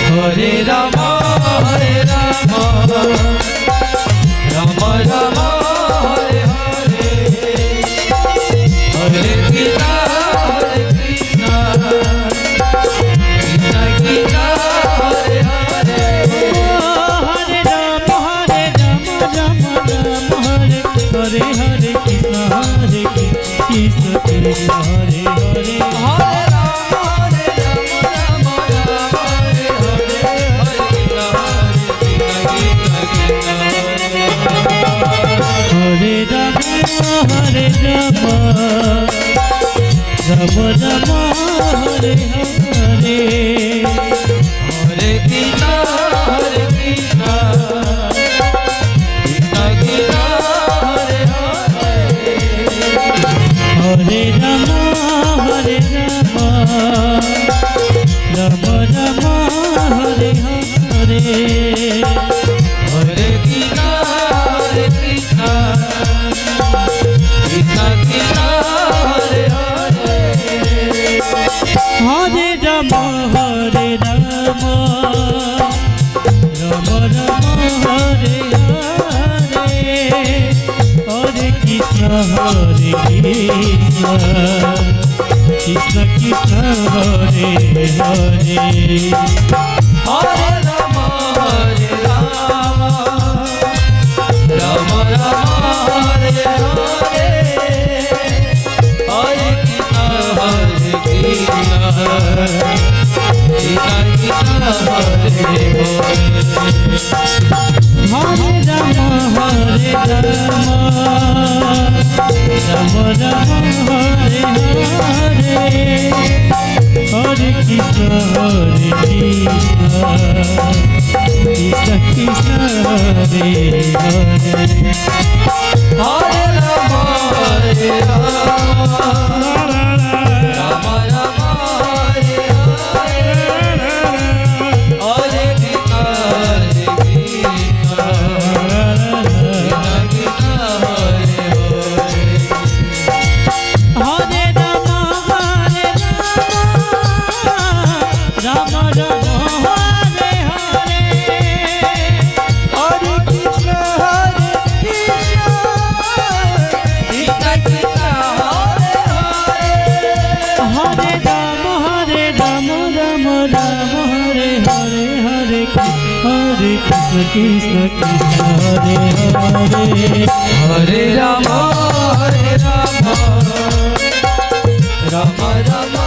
Hare Ram Hare Ram Ram Ram Hare Hare Hare Krishna Krishna Krishna Hare Hare Hare Ram Ram Ram Hare Hare Hare Krishna Hare Krishna Krishna Hare Hare Hare Ram Ram Ram Hare Hare Hare Krishna Hare Ram Hare Ram Ram Ram Hare Hare Hare Krishna Krishna Krishna Hare Hare Hare Ram Hare Ram Ram Ram Hare Hare Hare Krishna Krishna Krishna Krishna Hare Hare Hare Ram Hare Ram Ram Ram Hare Hare Hare Krishna Krishna Krishna Hare Hare Hare Ram Hare Ram Ram Ram Hare Hare Hare Krishna Krishna Krishna Hare Hare Hare Ram Hare Ram Ram Ram Hare Hare Hare Krishna Krishna Krishna Hare Hare Hare Ram Hare Ram Ram Ram Hare Hare Hare Krishna Krishna Krishna Hare Hare Hare Ram Hare Ram Ram Hare Hare Hare Krishna Krishna Krishna Hare Hare Hare Ram Ram Ram Hare Hare Hare Krishna Krishna Krishna Hare Hare Hare Ram Ram Ram